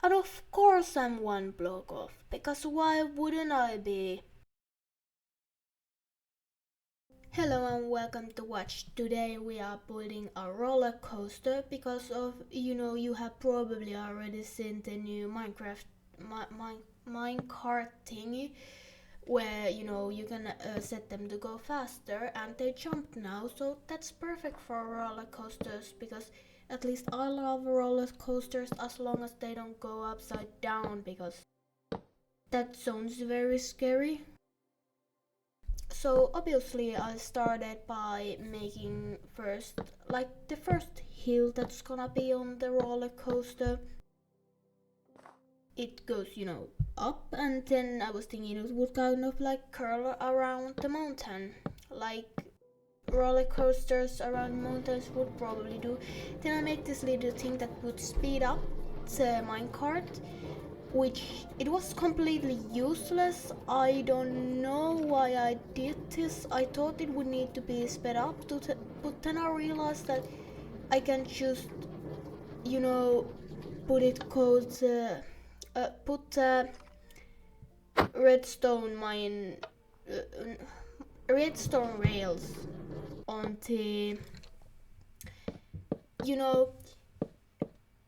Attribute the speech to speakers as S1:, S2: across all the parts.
S1: And of course I'm one block off, because why wouldn't I be? Hello and welcome to Watch. Today we are building a roller coaster because of, you have probably already seen the new Minecraft minecart thingy where, you can set them to go faster and they jump now. So that's perfect for roller coasters because at least I love roller coasters as long as they don't go upside down because that sounds very scary. So obviously I started by making first like the first hill that's gonna be on the roller coaster. It goes, up, and then I was thinking it would kind of like curl around the mountain, like roller coasters around mountains would probably do. Then I make this little thing that would speed up the minecart, which it was completely useless. I don't know why I did this. I thought it would need to be sped up but then I realized that I can just, you know, put it called put redstone mine redstone rails on the, you know,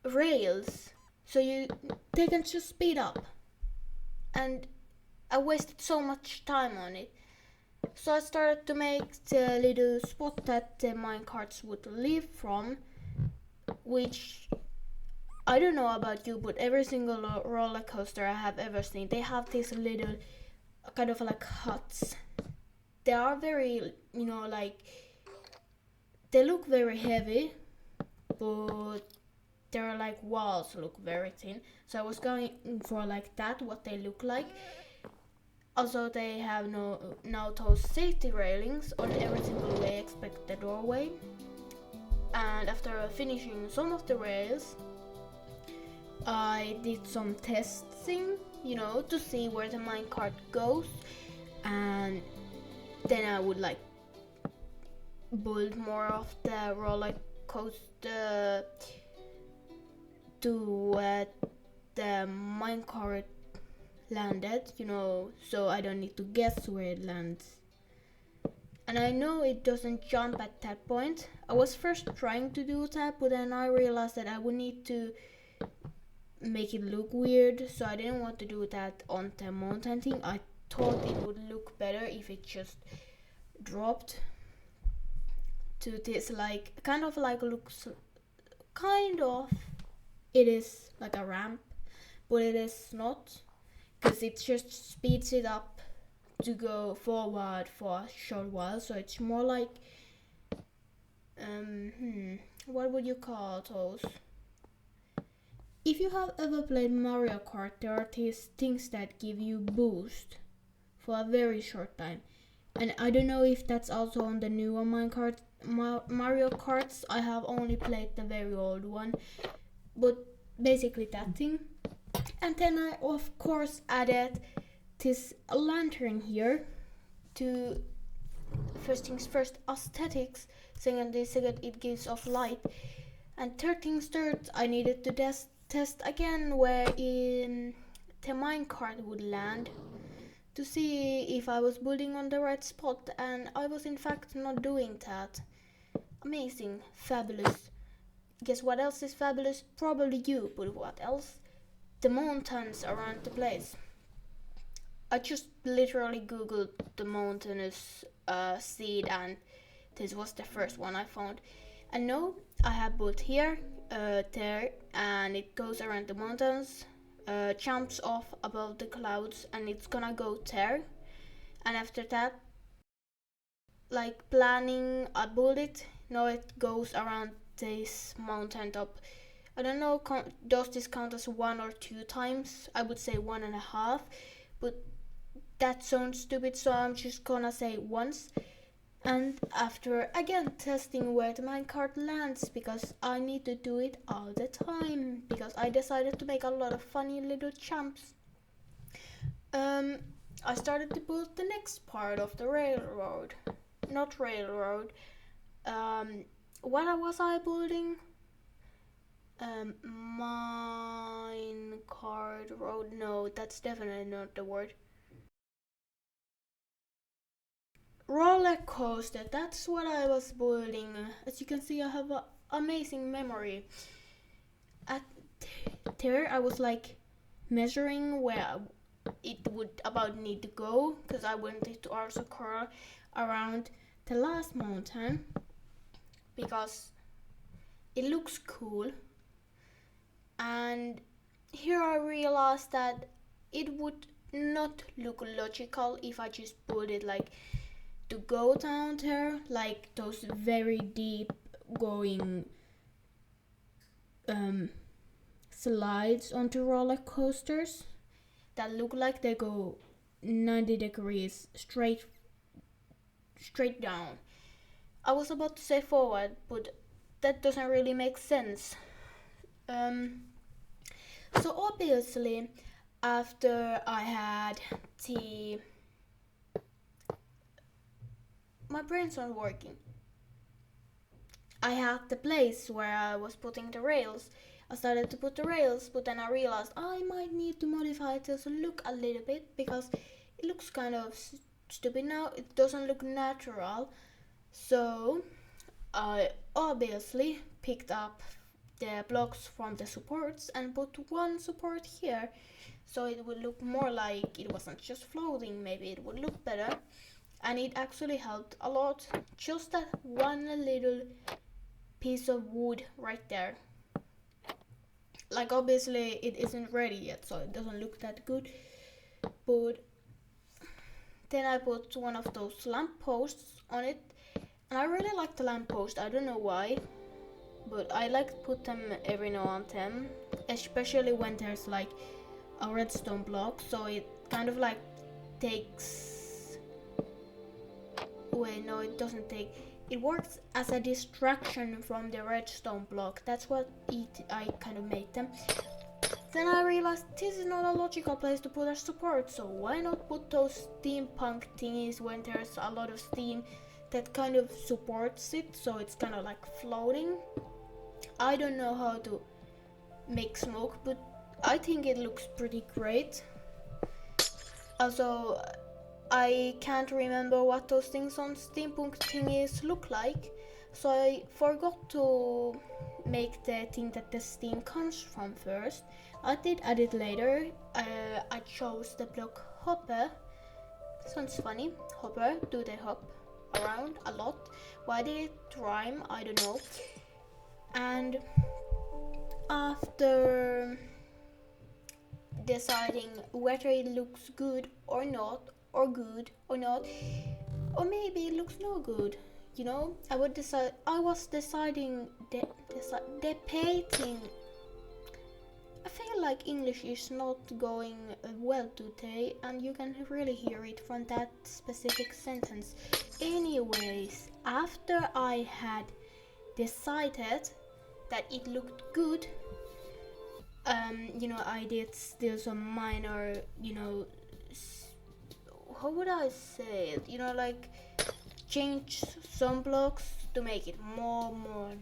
S1: rails, so they can just speed up, and I wasted so much time on it. So I started to make the little spot that the minecarts would leave from, which I don't know about you, but every single roller coaster I have ever seen, they have these little kind of like huts. They are very, like they look very heavy, but their like walls look very thin. So I was going for like that, what they look like. Also, they have now those safety railings on every single way except the doorway. And after finishing some of the rails, I did some testing, to see where the minecart goes, and then I would like build more of the roller coaster to the minecart landed, so I don't need to guess where it lands. And I know it doesn't jump at that point. I was first trying to do that, but then I realized that I would need to make it look weird, so I didn't want to do that on the mountain thing. I thought it would look better if it just dropped to this, like, kind of like looks, kind of, it is like a ramp, but it is not, because it just speeds it up to go forward for a short while, so it's more like, what would you call those? If you have ever played Mario Kart, there are these things that give you boost for a very short time. And I don't know if that's also on the newer Mario Karts. I have only played the very old one, but basically that thing. And then I of course added this lantern here to, first things first, aesthetics. Second it gives off light. And third things third, I needed to test again where in the minecart would land to see if I was building on the right spot, and I was in fact not doing that. Amazing, fabulous. Guess what else is fabulous? Probably you, but what else? The mountains around the place. I just literally googled the mountainous seed, and this was the first one I found. And no, I have built here, there, and it goes around the mountains, jumps off above the clouds, and it's gonna go there. And after that, like planning, I build it. Now it goes around this mountain top. I don't know, does this count as one or two times? I would say one and a half, but that sounds stupid, so I'm just gonna say once. And after again testing where the minecart lands, because I need to do it all the time, because I decided to make a lot of funny little jumps. Um, I started to build the next part of the railroad. Not railroad. What was I building? Minecart hard road. No, that's definitely not the word. Roller coaster, that's what I was building. As you can see, I have an amazing memory. At there, I was like measuring where it would about need to go because I wanted to also curl around the last mountain because it looks cool. And here I realized that it would not look logical if I just put it like to go down there, like those very deep going slides onto roller coasters that look like they go 90 degrees straight down. I was about to say forward, but that doesn't really make sense. So obviously, after I had the my brain's not working. I had the place where I was putting the rails. I started to put the rails, but then I realized I might need to modify it to look a little bit because it looks kind of stupid now. It doesn't look natural. So I obviously picked up the blocks from the supports and put one support here so it would look more like it wasn't just floating. Maybe it would look better, and it actually helped a lot. Just that one little piece of wood right there. Like obviously it isn't ready yet, so it doesn't look that good, but then I put one of those lamp posts on it, and I really like the lamp post. I don't know why, but I like to put them every now and then, especially when there's like a redstone block, so it kind of like takes. Wait, no, it doesn't take. It works as a distraction from the redstone block. That's what I kind of made them. Then I realized this is not a logical place to put a support, so why not put those steampunk thingies when there's a lot of steam that kind of supports it, so it's kind of like floating. I don't know how to make smoke, but I think it looks pretty great. Also, I can't remember what those things on steampunk thingies look like, so I forgot to make the thing that the steam comes from first. I did add it later. I chose the block hopper. Sounds funny. Hopper, do they hop around a lot? Why did it rhyme? I don't know. And after deciding whether it looks good or not, or good or not, or maybe it looks no good, you know, I was deciding, debating. I feel like English is not going well today, and you can really hear it from that specific sentence. Anyways, after I had decided that it looked good, I did still some minor, how would I say it? Like change some blocks to make it more.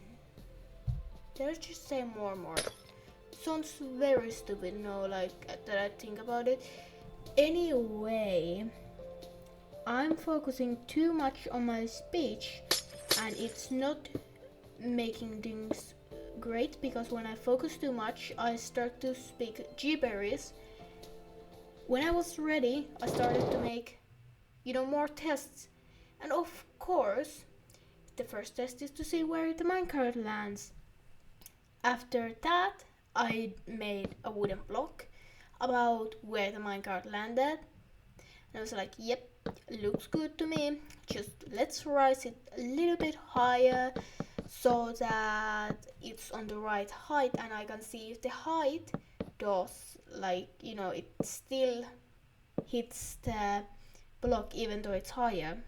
S1: Let's just say more. Sounds very stupid now, like that I think about it. Anyway, I'm focusing too much on my speech, and it's not making things great because when I focus too much, I start to speak gibberish. When I was ready, I started to make, more tests. And of course, the first test is to see where the minecart lands. After that, I made a wooden block about where the minecart landed. And I was like, yep, looks good to me. Just let's rise it a little bit higher so that it's on the right height, and I can see if the height does, it still hits the block even though it's higher.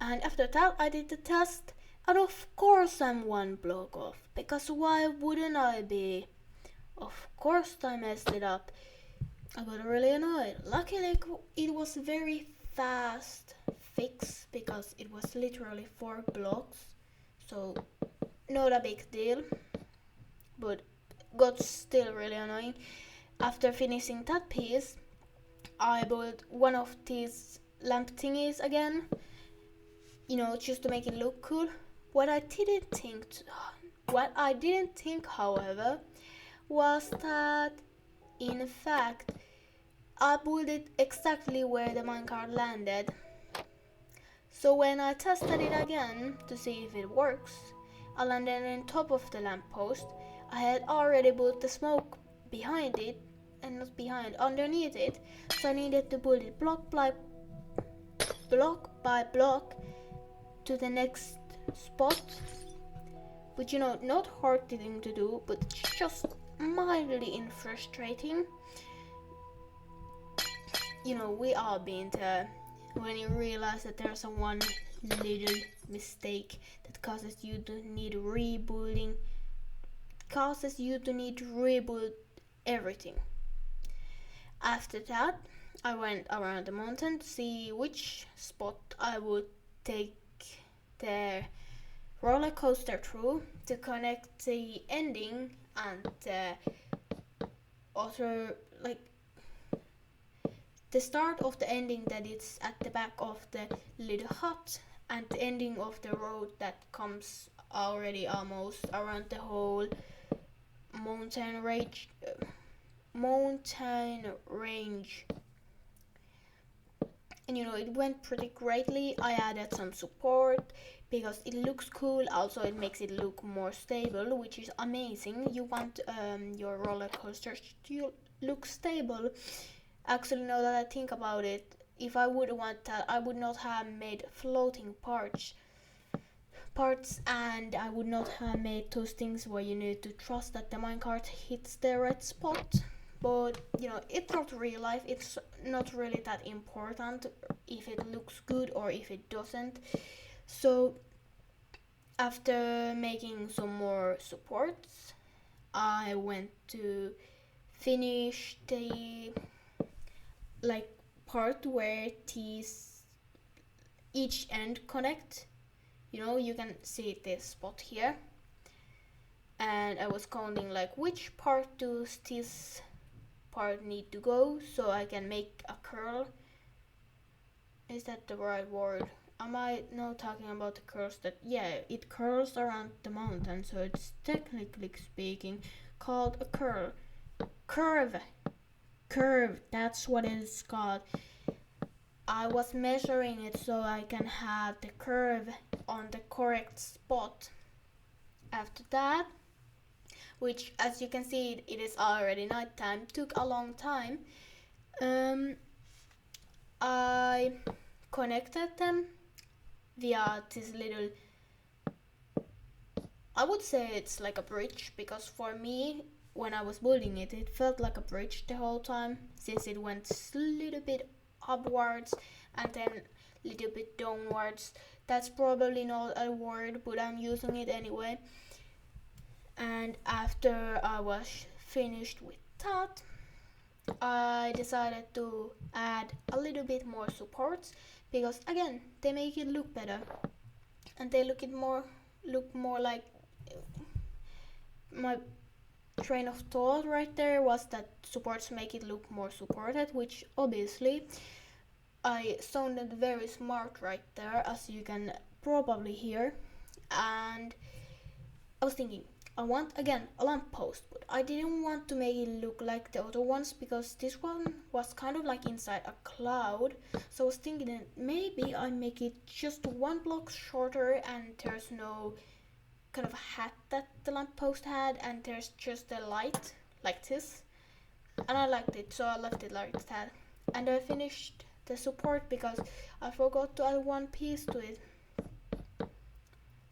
S1: And after that I did the test, and of course I'm one block off, because why wouldn't I be? Of course I messed it up. I got really annoyed. Luckily it was very fast fix because it was literally 4 blocks, so not a big deal. But got still really annoying. After finishing that piece, I built one of these lamp thingies again, just to make it look cool. What I didn't think, however, was that in fact I built it exactly where the minecart landed. So when I tested it again to see if it works, I landed on top of the lamppost. I had already built the smoke behind it, and not behind, underneath it. So I needed to build it block by block to the next spot. But not hard thing to do, but just mildly frustrating. We all been there when you realize that there's one little mistake that causes you to need rebuilding, rebuild everything. After that, I went around the mountain to see which spot I would take the roller coaster through to connect the ending and the other, like the start of the ending that is at the back of the little hut, and the ending of the road that comes already almost around the whole mountain range. And it went pretty greatly. I added some support because it looks cool. Also, it makes it look more stable, which is amazing. You want your roller coasters to look stable. Actually, now that I think about it, if I would want that, I would not have made floating parts, and I would not have made those things where you need to trust that the minecart hits the right spot. But it's not real life. It's not really that important if it looks good or if it doesn't. So after making some more supports, I went to finish the part where these each end connect. You can see this spot here, and I was counting which part does this part need to go, so I can make a curl. Is that the right word? Am I now talking about the curls that, it curls around the mountain, so it's technically speaking called a curve, that's what it is called. I was measuring it so I can have the curve on the correct spot. After that, which as you can see it is already nighttime, took a long time, I connected them via this little, I would say it's like a bridge, because for me when I was building it, it felt like a bridge the whole time, since it went a little bit upwards and then a little bit downwards. That's probably not a word, but I'm using it anyway. And after I was finished with that, I decided to add a little bit more supports, because again they make it look better, and they look more like, my train of thought right there was that supports make it look more supported, which obviously I sounded very smart right there, as you can probably hear. And I was thinking, I want again a lamppost, but I didn't want to make it look like the other ones, because this one was kind of like inside a cloud. So I was thinking that maybe I make it just one block shorter, and there's no kind of hat that the lamppost had, and there's just a light like this. And I liked it, so I left it like that. And I finished the support because I forgot to add one piece to it.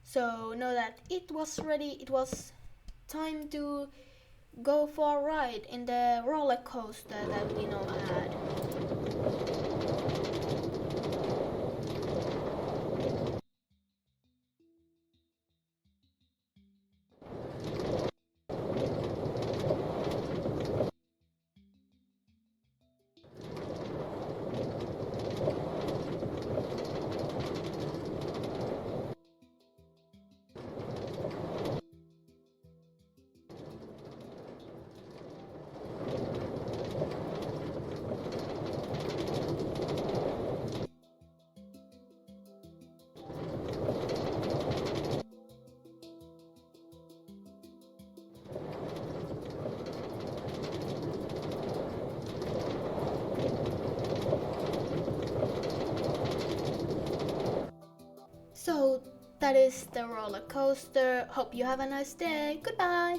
S1: So now that it was ready, it was time to go for a ride in the roller coaster that we now had. So that is the roller coaster. Hope you have a nice day. Goodbye.